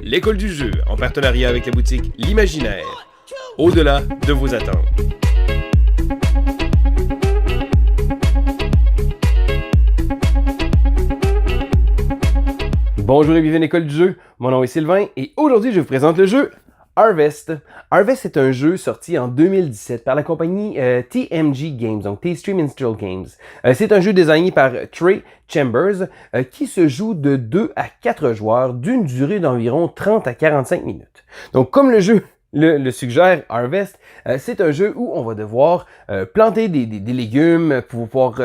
l'école du jeu, en partenariat avec la boutique L'Imaginaire. Au-delà de vos attentes. Bonjour et bienvenue à l'école du jeu, mon nom est Sylvain et aujourd'hui je vous présente le jeu Harvest. Harvest est un jeu sorti en 2017 par la compagnie TMG Games, donc T-Stream Industrial Games. C'est un jeu designé par Trey Chambers qui se joue de 2 à 4 joueurs d'une durée d'environ 30 à 45 minutes. Donc comme le jeu le suggère, Harvest, c'est un jeu où on va devoir planter des légumes pour pouvoir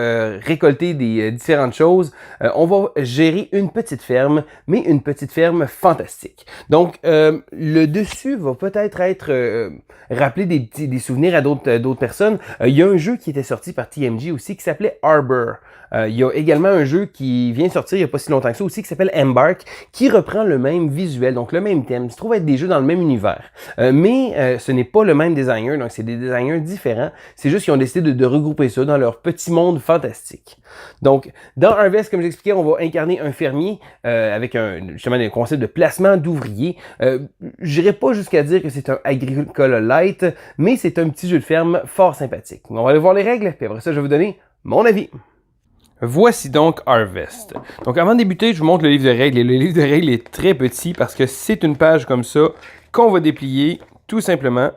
récolter des différentes choses. On va gérer une petite ferme, mais une petite ferme fantastique. Donc, le dessus va peut-être être rappeler des souvenirs à d'autres personnes. Il y a un jeu qui était sorti par TMG aussi qui s'appelait Arbor. Il y a également un jeu qui vient sortir il n'y a pas si longtemps que ça aussi qui s'appelle Embark, qui reprend le même visuel, donc le même thème. Il se trouve être des jeux dans le même univers. Mais ce n'est pas le même designer, donc c'est des designers différents. C'est juste qu'ils ont décidé de regrouper ça dans leur petit monde fantastique. Donc, dans Harvest, comme j'expliquais, on va incarner un fermier avec justement un concept de placement d'ouvriers. Je n'irai pas jusqu'à dire que c'est un agricole light, mais c'est un petit jeu de ferme fort sympathique. On va aller voir les règles, puis après ça, je vais vous donner mon avis. Voici donc Harvest. Donc avant de débuter, je vous montre le livre de règles. Et le livre de règles est très petit parce que c'est une page comme ça qu'on va déplier tout simplement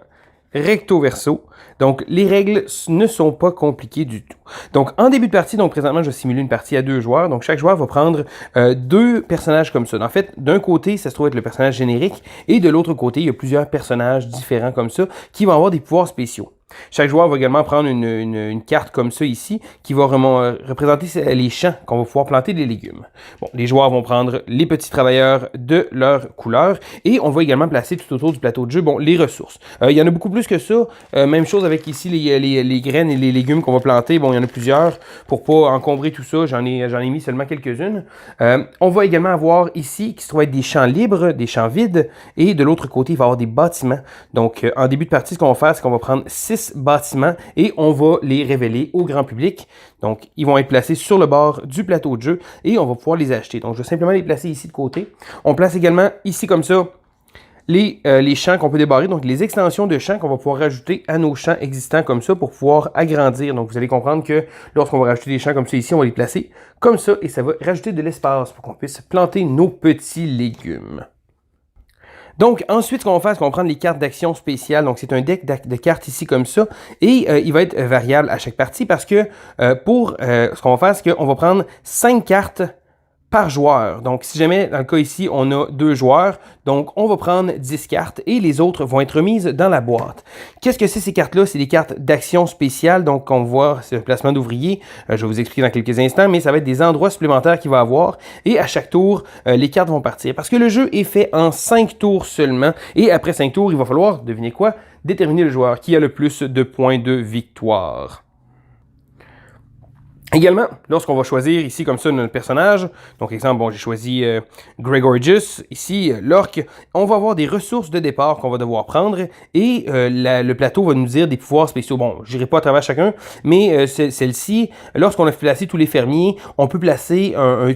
recto verso. Donc les règles ne sont pas compliquées du tout. Donc en début de partie, donc présentement je vais simuler une partie à 2 joueurs. Donc chaque joueur va prendre 2 personnages comme ça. En fait, d'un côté, ça se trouve être le personnage générique et de l'autre côté, il y a plusieurs personnages différents comme ça qui vont avoir des pouvoirs spéciaux. Chaque joueur va également prendre une carte comme ça ici qui va représenter les champs qu'on va pouvoir planter des légumes. Bon, les joueurs vont prendre les petits travailleurs de leur couleur et on va également placer tout autour du plateau de jeu les ressources. Il y en a beaucoup plus que ça. Même chose avec ici les graines et les légumes qu'on va planter. Bon, il y en a plusieurs. Pour pas encombrer tout ça, j'en ai mis seulement quelques-unes. On va également avoir ici qui se trouve être des champs libres, des champs vides et de l'autre côté, il va y avoir des bâtiments. Donc, en début de partie, ce qu'on va faire, c'est qu'on va prendre 6 bâtiments et on va les révéler au grand public. Donc, ils vont être placés sur le bord du plateau de jeu et on va pouvoir les acheter. Donc, je vais simplement les placer ici de côté. On place également ici comme ça les champs qu'on peut débarrer, donc les extensions de champs qu'on va pouvoir rajouter à nos champs existants comme ça pour pouvoir agrandir. Donc, vous allez comprendre que lorsqu'on va rajouter des champs comme ça ici, on va les placer comme ça et ça va rajouter de l'espace pour qu'on puisse planter nos petits légumes. Donc, ensuite, ce qu'on va faire, c'est qu'on va prendre les cartes d'action spéciales. Donc, c'est un deck de cartes ici comme ça. Et il va être variable à chaque partie parce que ce qu'on va faire, c'est qu'on va prendre 5 cartes par joueur. Donc, si jamais, dans le cas ici, on a 2 joueurs, donc on va prendre 10 cartes et les autres vont être mises dans la boîte. Qu'est-ce que c'est ces cartes-là? C'est des cartes d'action spéciale, donc on voit, c'est un placement d'ouvriers. Je vais vous expliquer dans quelques instants, mais ça va être des endroits supplémentaires qu'il va avoir et à chaque tour, les cartes vont partir. Parce que le jeu est fait en 5 tours seulement et après 5 tours, il va falloir, devinez quoi, déterminer le joueur qui a le plus de points de victoire. Également, lorsqu'on va choisir ici comme ça notre personnage, donc exemple, j'ai choisi Gregorgius, ici l'orque, on va avoir des ressources de départ qu'on va devoir prendre et le plateau va nous dire des pouvoirs spéciaux. Bon, je n'irai pas à travers chacun, mais celle-ci, lorsqu'on a placé tous les fermiers, on peut placer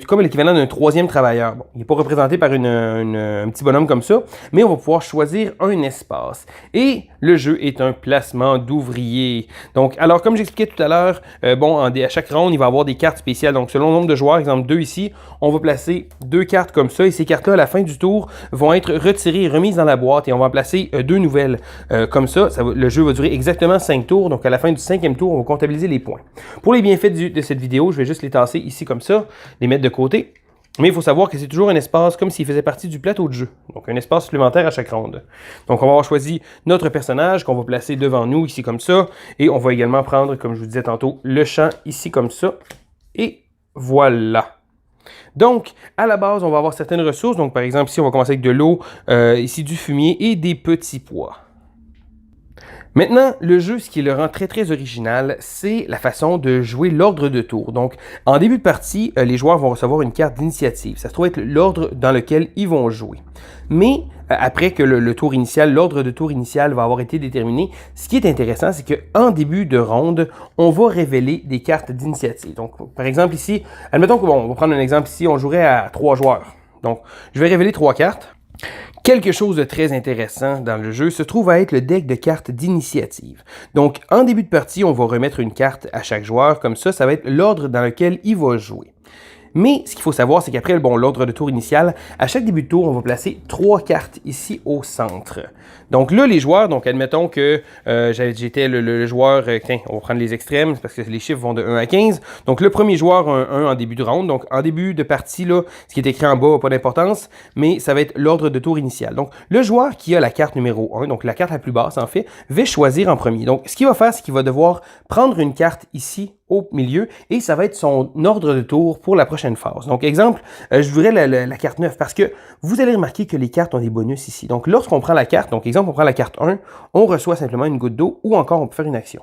comme l'équivalent d'un 3e travailleur. Bon, il n'est pas représenté par un petit bonhomme comme ça, mais on va pouvoir choisir un espace. Et le jeu est un placement d'ouvriers. Donc, alors comme j'expliquais tout à l'heure, à chaque ronde, il va y avoir des cartes spéciales. Donc, selon le nombre de joueurs, exemple 2 ici, on va placer 2 cartes comme ça. Et ces cartes-là, à la fin du tour, vont être retirées et remises dans la boîte. Et on va en placer 2 nouvelles. Comme ça, le jeu va durer exactement 5 tours. Donc, à la fin du 5e tour, on va comptabiliser les points. Pour les bienfaits de cette vidéo, je vais juste les tasser ici comme ça, les mettre de côté. Mais il faut savoir que c'est toujours un espace comme s'il faisait partie du plateau de jeu. Donc, un espace supplémentaire à chaque ronde. Donc, on va avoir choisi notre personnage qu'on va placer devant nous, ici comme ça. Et on va également prendre, comme je vous disais tantôt, le champ ici comme ça. Et voilà. Donc, à la base, on va avoir certaines ressources. Donc, par exemple, ici, on va commencer avec de l'eau, ici du fumier et des petits pois. Maintenant, le jeu, ce qui le rend très très original, c'est la façon de jouer l'ordre de tour. Donc, en début de partie, les joueurs vont recevoir une carte d'initiative. Ça se trouve être l'ordre dans lequel ils vont jouer. Mais, après que le tour initial, l'ordre de tour initial va avoir été déterminé, ce qui est intéressant, c'est qu'en début de ronde, on va révéler des cartes d'initiative. Donc, par exemple ici, admettons que, on va prendre un exemple ici, on jouerait à 3 joueurs. Donc, je vais révéler 3 cartes. Quelque chose de très intéressant dans le jeu se trouve à être le deck de cartes d'initiative. Donc, en début de partie, on va remettre une carte à chaque joueur, comme ça va être l'ordre dans lequel il va jouer. Mais ce qu'il faut savoir, c'est qu'après l'ordre de tour initial, à chaque début de tour, on va placer 3 cartes ici au centre. Donc là, les joueurs, donc admettons que j'étais le joueur, tiens, on va prendre les extrêmes, parce que les chiffres vont de 1 à 15. Donc le premier joueur a un 1 en début de round. Donc en début de partie, là, ce qui est écrit en bas n'a pas d'importance, mais ça va être l'ordre de tour initial. Donc le joueur qui a la carte numéro 1, donc la carte la plus basse en fait, va choisir en premier. Donc ce qu'il va faire, c'est qu'il va devoir prendre une carte ici au milieu et ça va être son ordre de tour pour la prochaine phase. Donc exemple, je voudrais la carte 9 parce que vous allez remarquer que les cartes ont des bonus ici. Donc lorsqu'on prend la carte, donc exemple on prend la carte 1, on reçoit simplement une goutte d'eau ou encore on peut faire une action.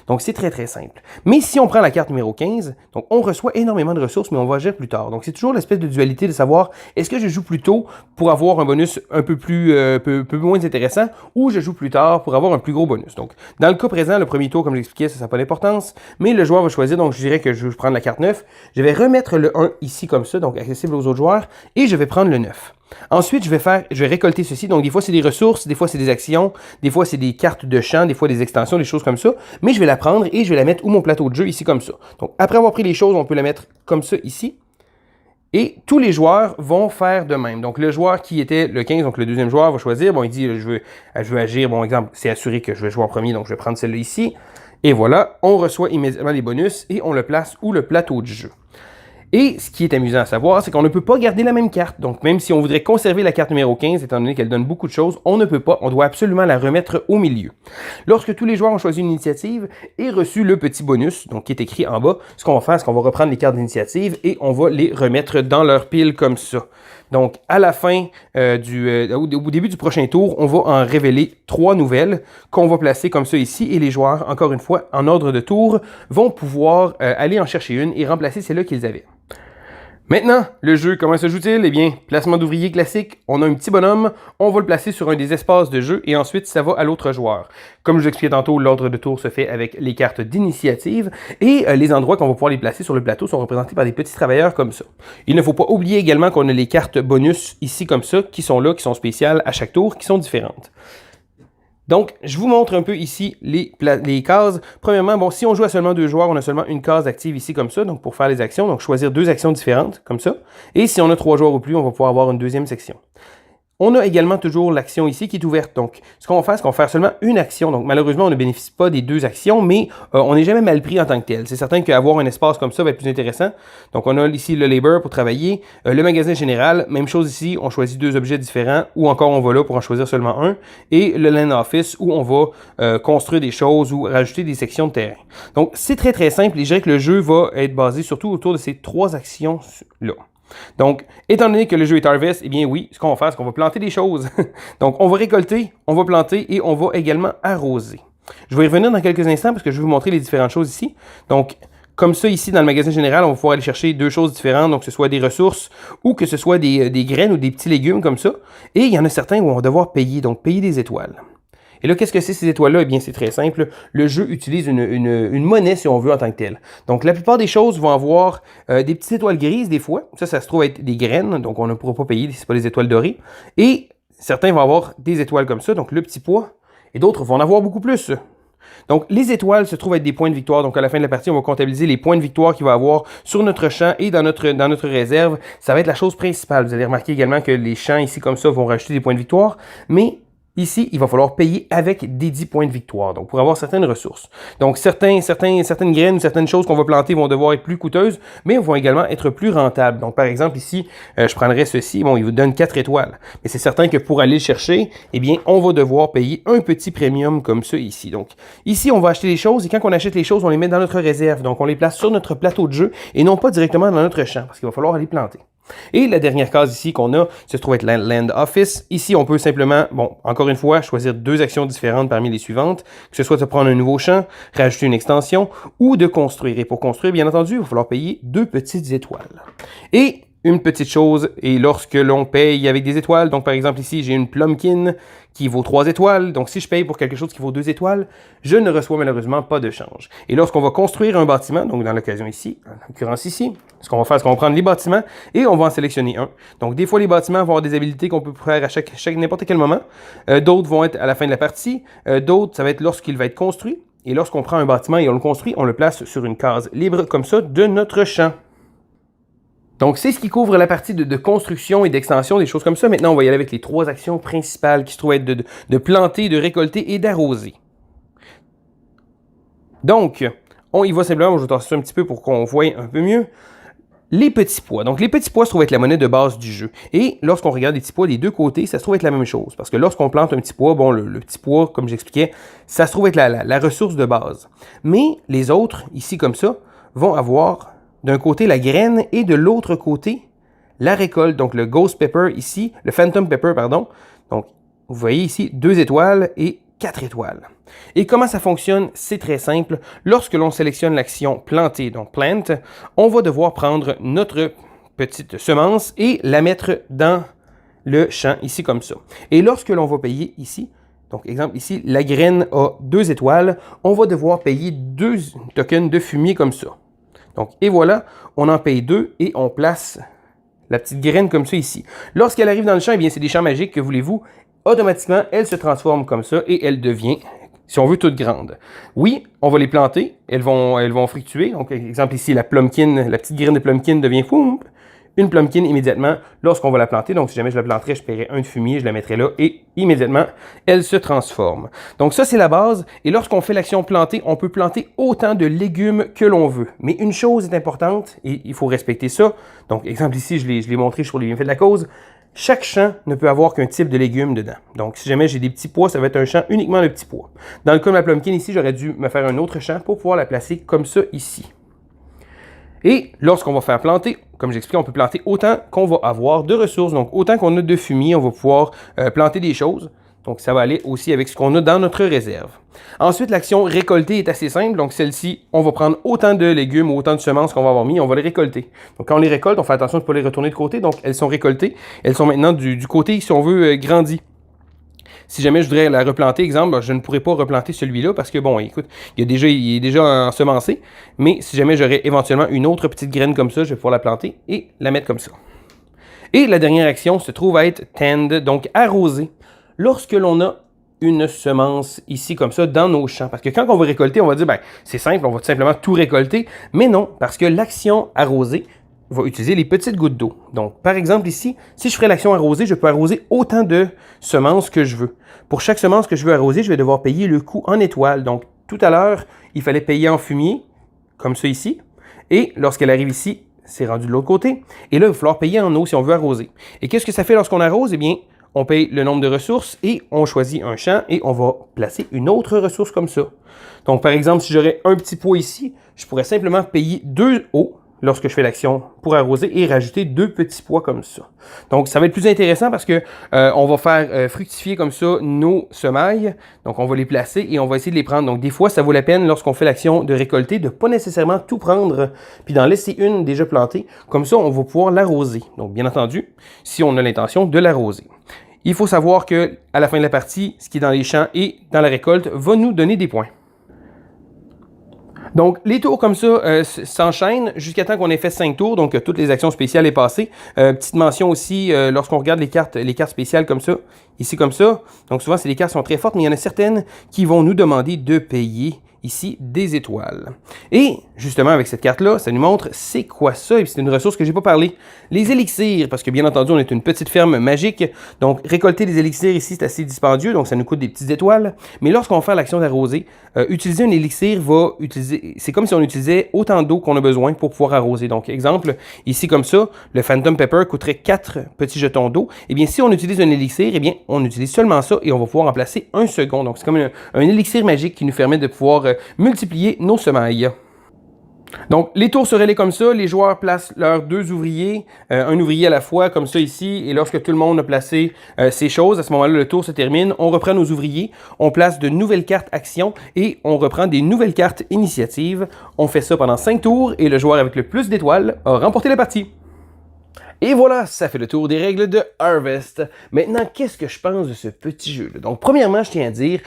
Donc c'est très simple. Mais si on prend la carte numéro 15, donc on reçoit énormément de ressources, mais on va agir plus tard. Donc c'est toujours l'espèce de dualité de savoir est-ce que je joue plus tôt pour avoir un bonus un peu plus peu moins intéressant ou je joue plus tard pour avoir un plus gros bonus. Donc dans le cas présent, le premier tour, comme j'expliquais, ça n'a pas d'importance, mais le joueur va choisir, donc je dirais que je vais prendre la carte 9, je vais remettre le 1 ici comme ça, donc accessible aux autres joueurs, et je vais prendre le 9. Ensuite, je vais récolter ceci. Donc, des fois, c'est des ressources, des fois, c'est des actions, des fois, c'est des cartes de champ, des fois, des extensions, des choses comme ça. Mais je vais la prendre et je vais la mettre où mon plateau de jeu, ici, comme ça. Donc, après avoir pris les choses, on peut la mettre comme ça, ici. Et tous les joueurs vont faire de même. Donc, le joueur qui était le 15, donc le deuxième joueur, va choisir. Bon, il dit, je veux agir. Bon, exemple, c'est assuré que je vais jouer en premier, donc je vais prendre celle-là ici. Et voilà, on reçoit immédiatement les bonus et on le place où le plateau de jeu. Et ce qui est amusant à savoir, c'est qu'on ne peut pas garder la même carte. Donc, même si on voudrait conserver la carte numéro 15, étant donné qu'elle donne beaucoup de choses, on ne peut pas. On doit absolument la remettre au milieu. Lorsque tous les joueurs ont choisi une initiative et reçu le petit bonus, donc qui est écrit en bas, ce qu'on va faire, c'est qu'on va reprendre les cartes d'initiative et on va les remettre dans leur pile comme ça. Donc, à la fin au début du prochain tour, on va en révéler 3 nouvelles qu'on va placer comme ça ici. Et les joueurs, encore une fois, en ordre de tour, vont pouvoir aller en chercher une et remplacer celle-là qu'ils avaient. Maintenant, le jeu, comment se joue-t-il? Eh bien, placement d'ouvrier classique, on a un petit bonhomme, on va le placer sur un des espaces de jeu et ensuite ça va à l'autre joueur. Comme je vous expliquais tantôt, l'ordre de tour se fait avec les cartes d'initiative et les endroits qu'on va pouvoir les placer sur le plateau sont représentés par des petits travailleurs comme ça. Il ne faut pas oublier également qu'on a les cartes bonus ici comme ça, qui sont là, qui sont spéciales à chaque tour, qui sont différentes. Donc, je vous montre un peu ici les cases. Premièrement, bon, si on joue à seulement 2 joueurs, on a seulement une case active ici comme ça, donc pour faire les actions, donc choisir 2 actions différentes, comme ça. Et si on a 3 joueurs ou plus, on va pouvoir avoir une deuxième section. On a également toujours l'action ici qui est ouverte. Donc, ce qu'on va faire, c'est qu'on va faire seulement une action. Donc, malheureusement, on ne bénéficie pas des 2 actions, mais on n'est jamais mal pris en tant que tel. C'est certain qu'avoir un espace comme ça va être plus intéressant. Donc, on a ici le labor pour travailler. Le magasin général, même chose ici, on choisit 2 objets différents, ou encore on va là pour en choisir seulement un. Et le land office, où on va construire des choses ou rajouter des sections de terrain. Donc, c'est très simple et je dirais que le jeu va être basé surtout autour de ces 3 actions-là. Donc, étant donné que le jeu est Harvest, eh bien oui, ce qu'on va faire, c'est qu'on va planter des choses. Donc, on va récolter, on va planter et on va également arroser. Je vais y revenir dans quelques instants parce que je vais vous montrer les différentes choses ici. Donc, comme ça, ici, dans le magasin général, on va pouvoir aller chercher 2 choses différentes, donc que ce soit des ressources ou que ce soit des graines ou des petits légumes comme ça. Et il y en a certains où on va devoir payer, donc payer des étoiles. Et là, qu'est-ce que c'est ces étoiles-là? Eh bien, c'est très simple. Le jeu utilise une monnaie, si on veut, en tant que telle. Donc, la plupart des choses vont avoir des petites étoiles grises, des fois. Ça se trouve être des graines, donc on ne pourra pas payer si ce n'est pas des étoiles dorées. Et certains vont avoir des étoiles comme ça, donc le petit pois. Et d'autres vont en avoir beaucoup plus. Donc, les étoiles se trouvent être des points de victoire. Donc, à la fin de la partie, on va comptabiliser les points de victoire qu'il va avoir sur notre champ et dans notre réserve. Ça va être la chose principale. Vous allez remarquer également que les champs ici, comme ça, vont rajouter des points de victoire. Mais ici, il va falloir payer avec des 10 points de victoire, donc pour avoir certaines ressources. Donc, certaines graines ou certaines choses qu'on va planter vont devoir être plus coûteuses, mais vont également être plus rentables. Donc, par exemple, ici, je prendrais ceci, bon, il vous donne 4 étoiles. Mais c'est certain que pour aller le chercher, eh bien, on va devoir payer un petit premium comme ça ici. Donc, ici, on va acheter les choses, et quand on achète les choses, on les met dans notre réserve. Donc, on les place sur notre plateau de jeu, et non pas directement dans notre champ, parce qu'il va falloir aller planter. Et la dernière case ici qu'on a se trouve être Land Office. Ici, on peut simplement, bon, encore une fois, choisir 2 actions différentes parmi les suivantes, que ce soit de prendre un nouveau champ, rajouter une extension ou de construire. Et pour construire, bien entendu, il va falloir payer 2 petites étoiles. Et une petite chose, et lorsque l'on paye avec des étoiles, donc par exemple ici, j'ai une Plumpkin qui vaut 3 étoiles, donc si je paye pour quelque chose qui vaut 2 étoiles, je ne reçois malheureusement pas de change. Et lorsqu'on va construire un bâtiment, donc dans l'occasion ici, en l'occurrence ici, ce qu'on va faire, c'est qu'on va prendre les bâtiments et on va en sélectionner un. Donc des fois, les bâtiments vont avoir des habilités qu'on peut faire à n'importe quel moment. D'autres vont être à la fin de la partie. D'autres, ça va être lorsqu'il va être construit. Et lorsqu'on prend un bâtiment et on le construit, on le place sur une case libre comme ça de notre champ. Donc, c'est ce qui couvre la partie de construction et d'extension, des choses comme ça. Maintenant, on va y aller avec les 3 actions principales qui se trouvent être de planter, de récolter et d'arroser. Donc, on y va simplement, je vais tasser ça un petit peu pour qu'on voie un peu mieux. Les petits pois. Donc, les petits pois se trouvent être la monnaie de base du jeu. Et lorsqu'on regarde les petits pois des deux côtés, ça se trouve être la même chose. Parce que lorsqu'on plante un petit pois, bon, le petit pois, comme j'expliquais, ça se trouve être la ressource de base. Mais les autres, ici comme ça, vont avoir d'un côté la graine et de l'autre côté la récolte. Donc, le Ghost Pepper ici, le Phantom Pepper, pardon. Donc, vous voyez ici 2 étoiles et 4 étoiles. Et comment ça fonctionne? C'est très simple. Lorsque l'on sélectionne l'action planter, donc plant, on va devoir prendre notre petite semence et la mettre dans le champ ici comme ça. Et lorsque l'on va payer ici, donc exemple ici, la graine a 2 étoiles, on va devoir payer 2 tokens de fumier comme ça. Donc, et voilà, on en paye 2 et on place la petite graine comme ça ici. Lorsqu'elle arrive dans le champ, eh bien, c'est des champs magiques, que voulez-vous? Automatiquement, elle se transforme comme ça et elle devient, si on veut, toute grande. Oui, on va les planter, elles vont fructuer. Donc, exemple ici, la Plumpkin, la petite graine de Plumpkin devient une Plumpkin immédiatement lorsqu'on va la planter. Donc, si jamais je la planterais, je paierais un de fumier, je la mettrais là et immédiatement, elle se transforme. Donc, ça, c'est la base. Et lorsqu'on fait l'action planter, on peut planter autant de légumes que l'on veut. Mais une chose est importante et il faut respecter ça. Donc, exemple ici, je l'ai montré sur les bienfaits de la cause. Chaque champ ne peut avoir qu'un type de légumes dedans. Donc, si jamais j'ai des petits pois, ça va être un champ uniquement de petits pois. Dans le cas de ma Plumpkin ici, j'aurais dû me faire un autre champ pour pouvoir la placer comme ça ici. Et lorsqu'on va faire planter, comme j'explique, on peut planter autant qu'on va avoir de ressources. Donc, autant qu'on a de fumier, on va pouvoir planter des choses. Donc, ça va aller aussi avec ce qu'on a dans notre réserve. Ensuite, l'action récolter est assez simple. Donc, celle-ci, on va prendre autant de légumes ou autant de semences qu'on va avoir mis, on va les récolter. Donc, quand on les récolte, on fait attention de ne pas les retourner de côté. Donc, elles sont récoltées. Elles sont maintenant du côté, si on veut, grandi. Si jamais je voudrais la replanter, exemple, je ne pourrais pas replanter celui-là parce que, bon, écoute, il est déjà ensemencé. Mais si jamais j'aurais éventuellement une autre petite graine comme ça, je vais pouvoir la planter et la mettre comme ça. Et la dernière action se trouve à être tend, donc arroser. Lorsque l'on a une semence ici comme ça dans nos champs. Parce que quand on va récolter, on va dire, ben, c'est simple, on va tout simplement tout récolter. Mais non, parce que l'action arroser va utiliser les petites gouttes d'eau. Donc, par exemple ici, si je ferais l'action arroser, je peux arroser autant de semences que je veux. Pour chaque semence que je veux arroser, je vais devoir payer le coût en étoiles. Donc, tout à l'heure, il fallait payer en fumier, comme ça ici. Et lorsqu'elle arrive ici, c'est rendu de l'autre côté. Et là, il va falloir payer en eau si on veut arroser. Et qu'est-ce que ça fait lorsqu'on arrose? Eh bien, on paye le nombre de ressources et on choisit un champ et on va placer une autre ressource comme ça. Donc, par exemple, si j'aurais un petit pot ici, je pourrais simplement payer 2 eaux lorsque je fais l'action pour arroser et rajouter 2 petits pois comme ça. Donc, ça va être plus intéressant parce que on va faire fructifier comme ça nos semailles. Donc, on va les placer et on va essayer de les prendre. Donc, des fois, ça vaut la peine lorsqu'on fait l'action de récolter de ne pas nécessairement tout prendre puis d'en laisser une déjà plantée. Comme ça, on va pouvoir l'arroser. Donc, bien entendu, si on a l'intention de l'arroser. Il faut savoir que à la fin de la partie, ce qui est dans les champs et dans la récolte va nous donner des points. Donc, les tours comme ça s'enchaînent jusqu'à temps qu'on ait fait 5 tours, donc toutes les actions spéciales est passées. Petite mention aussi, lorsqu'on regarde les cartes spéciales comme ça, ici comme ça, donc souvent c'est les cartes qui sont très fortes, mais il y en a certaines qui vont nous demander de payer ici des étoiles. Et justement, avec cette carte-là, ça nous montre c'est quoi ça, et c'est une ressource que j'ai pas parlé. Les élixirs, parce que bien entendu, on est une petite ferme magique, donc récolter des élixirs ici, c'est assez dispendieux, donc ça nous coûte des petites étoiles. Mais lorsqu'on fait l'action d'arroser, utiliser un élixir va utiliser, c'est comme si on utilisait autant d'eau qu'on a besoin pour pouvoir arroser. Donc, exemple, ici comme ça, le Phantom Pepper coûterait 4 petits jetons d'eau. Et bien, si on utilise un élixir, eh bien, on utilise seulement ça et on va pouvoir en placer un second. Donc, c'est comme un élixir magique qui nous permet de pouvoir multiplier nos semailles. Donc, les tours se relaient comme ça. Les joueurs placent leurs 2 ouvriers, un ouvrier à la fois, comme ça ici. Et lorsque tout le monde a placé ses choses, à ce moment-là, le tour se termine. On reprend nos ouvriers, on place de nouvelles cartes actions et on reprend des nouvelles cartes initiatives. On fait ça pendant 5 tours et le joueur avec le plus d'étoiles a remporté la partie. Et voilà, ça fait le tour des règles de Harvest. Maintenant, qu'est-ce que je pense de ce petit jeu-là? Donc, premièrement, je tiens à dire,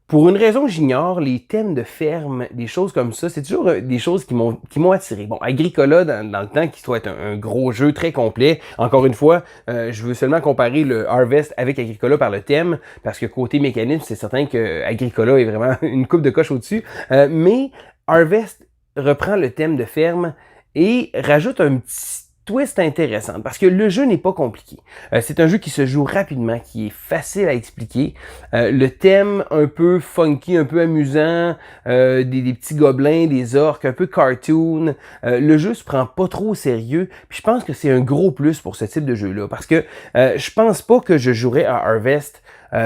pour une raison que j'ignore, les thèmes de ferme, des choses comme ça, c'est toujours des choses qui m'ont attiré. Bon, Agricola, dans le temps, qui doit être un gros jeu très complet. Encore une fois, je veux seulement comparer le Harvest avec Agricola par le thème, parce que côté mécanisme, c'est certain que Agricola est vraiment une coupe de coche au-dessus. Mais Harvest reprend le thème de ferme et rajoute un petit twist intéressant parce que le jeu n'est pas compliqué. C'est un jeu qui se joue rapidement, qui est facile à expliquer. Le thème un peu funky, un peu amusant, des petits gobelins, des orques, un peu cartoon. Le jeu se prend pas trop au sérieux. Puis je pense que c'est un gros plus pour ce type de jeu-là parce que je pense pas que je jouerais à Harvest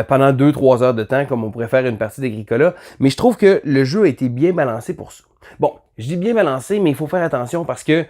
pendant 2-3 heures de temps comme on pourrait faire une partie d'Agricola, mais je trouve que le jeu a été bien balancé pour ça. Bon, je dis bien balancé, mais il faut faire attention parce que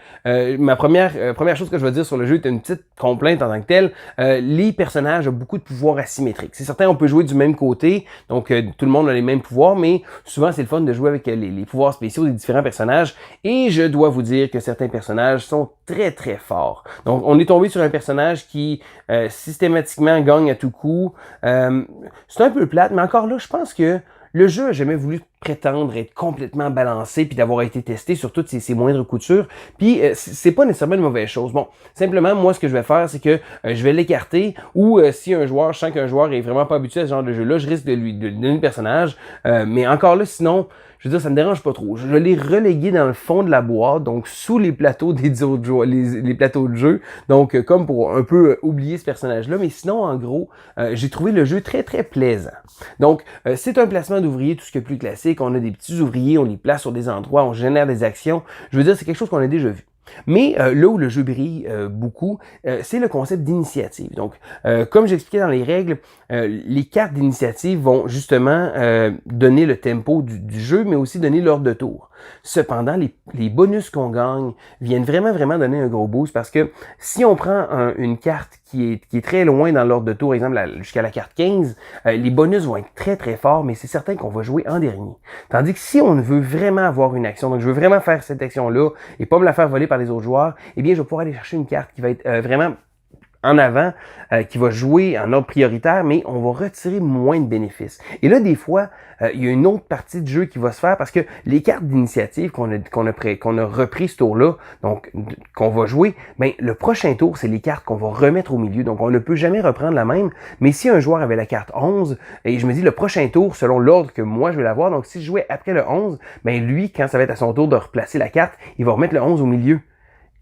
ma première chose que je vais dire sur le jeu est une petite complainte en tant que telle. Les personnages ont beaucoup de pouvoirs asymétriques. C'est certain, on peut jouer du même côté, donc tout le monde a les mêmes pouvoirs, mais souvent c'est le fun de jouer avec les pouvoirs spéciaux des différents personnages. Et je dois vous dire que certains personnages sont très très forts. Donc on est tombé sur un personnage qui systématiquement gagne à tout coup. C'est un peu plate, mais encore là, je pense que le jeu n'a jamais voulu prétendre être complètement balancé puis d'avoir été testé sur toutes ses moindres coutures. Puis c'est pas nécessairement une mauvaise chose. Bon, simplement moi ce que je vais faire c'est que je vais l'écarter ou si un joueur, je sens qu'un joueur est vraiment pas habitué à ce genre de jeu-là, je risque de lui donner le personnage. Mais encore là, sinon, je veux dire, ça me dérange pas trop. Je l'ai relégué dans le fond de la boîte, donc sous les plateaux des autres joueurs, les plateaux de jeu. Donc, comme pour un peu oublier ce personnage-là. Mais sinon, en gros, j'ai trouvé le jeu très, très plaisant. Donc, c'est un placement d'ouvriers, tout ce qui est plus classique. On a des petits ouvriers, on les place sur des endroits, on génère des actions. Je veux dire, c'est quelque chose qu'on a déjà vu. Mais là où le jeu brille beaucoup, c'est le concept d'initiative. Donc, comme j'expliquais dans les règles, les cartes d'initiative vont justement donner le tempo du jeu, mais aussi donner l'ordre de tour. Cependant, les bonus qu'on gagne viennent vraiment donner un gros boost parce que si on prend une carte qui est très loin dans l'ordre de tour, exemple jusqu'à la carte 15, les bonus vont être très forts, mais c'est certain qu'on va jouer en dernier. Tandis que si on veut vraiment avoir une action, donc je veux vraiment faire cette action-là et pas me la faire voler par les autres joueurs, eh bien je vais pouvoir aller chercher une carte qui va être vraiment en avant, qui va jouer en ordre prioritaire, mais on va retirer moins de bénéfices. Et là, des fois, il y a une autre partie du jeu qui va se faire parce que les cartes d'initiative qu'on a repris ce tour-là, donc qu'on va jouer, ben le prochain tour, c'est les cartes qu'on va remettre au milieu. Donc, on ne peut jamais reprendre la même. Mais si un joueur avait la carte 11, et je me dis le prochain tour, selon l'ordre que moi je vais l'avoir, donc si je jouais après le 11, ben lui, quand ça va être à son tour de replacer la carte, il va remettre le 11 au milieu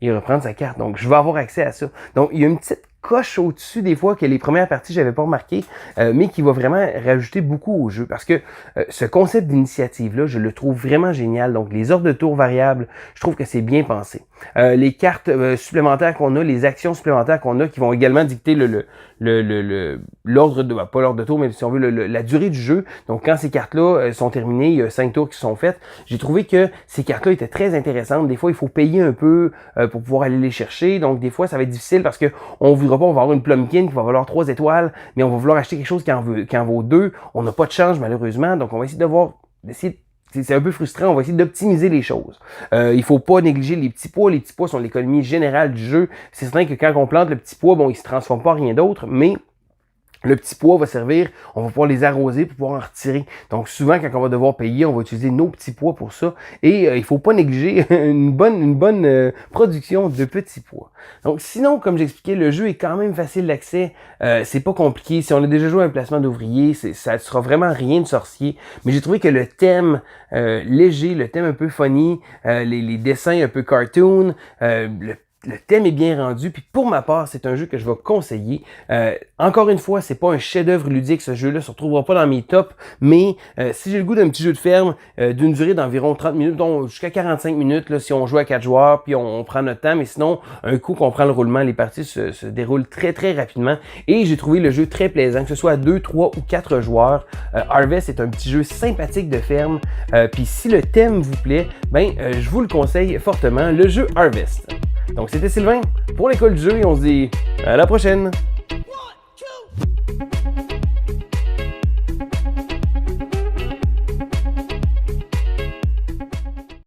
et reprendre sa carte. Donc, je vais avoir accès à ça. Donc, il y a une petite coche au-dessus des fois que les premières parties j'avais pas remarqué, mais qui va vraiment rajouter beaucoup au jeu parce que ce concept d'initiative-là, je le trouve vraiment génial. Donc les ordres de tour variables, je trouve que c'est bien pensé. Les cartes supplémentaires qu'on a, les actions supplémentaires qu'on a qui vont également dicter l'ordre de, pas l'ordre de tour, mais si on veut la durée du jeu. Donc quand ces cartes-là sont terminées, il y a 5 tours qui sont faites, j'ai trouvé que ces cartes-là étaient très intéressantes. Des fois, il faut payer un peu pour pouvoir aller les chercher. Donc des fois, ça va être difficile parce que on voudra pas, on va avoir une Plumpkin qui va valoir 3 étoiles, mais on va vouloir acheter quelque chose qui en vaut 2. On n'a pas de change malheureusement, donc on va essayer c'est un peu frustrant, on va essayer d'optimiser les choses. Il faut pas négliger les petits pois. Les petits pois sont l'économie générale du jeu. C'est certain que quand on plante le petit pois, bon, il se transforme pas en rien d'autre, mais le petit pois va servir, on va pouvoir les arroser pour pouvoir en retirer. Donc souvent, quand on va devoir payer, on va utiliser nos petits pois pour ça. Et il faut pas négliger une bonne production de petits pois. Donc sinon, comme j'expliquais, le jeu est quand même facile d'accès. C'est pas compliqué. Si on a déjà joué à un placement d'ouvrier, ça ne sera vraiment rien de sorcier. Mais j'ai trouvé que le thème léger, le thème un peu funny, les dessins un peu cartoon, le thème est bien rendu, puis pour ma part, c'est un jeu que je vais conseiller. Encore une fois, c'est pas un chef-d'œuvre ludique, ce jeu-là se retrouvera pas dans mes tops, mais si j'ai le goût d'un petit jeu de ferme d'une durée d'environ 30 minutes, donc jusqu'à 45 minutes, là, si on joue à 4 joueurs, puis on prend notre temps, mais sinon, un coup qu'on prend le roulement, les parties se déroulent très rapidement, et j'ai trouvé le jeu très plaisant, que ce soit à 2, 3 ou 4 joueurs. Harvest est un petit jeu sympathique de ferme, puis si le thème vous plaît, ben je vous le conseille fortement, le jeu Harvest. Donc c'était Sylvain pour l'école du jeu et on se dit à la prochaine!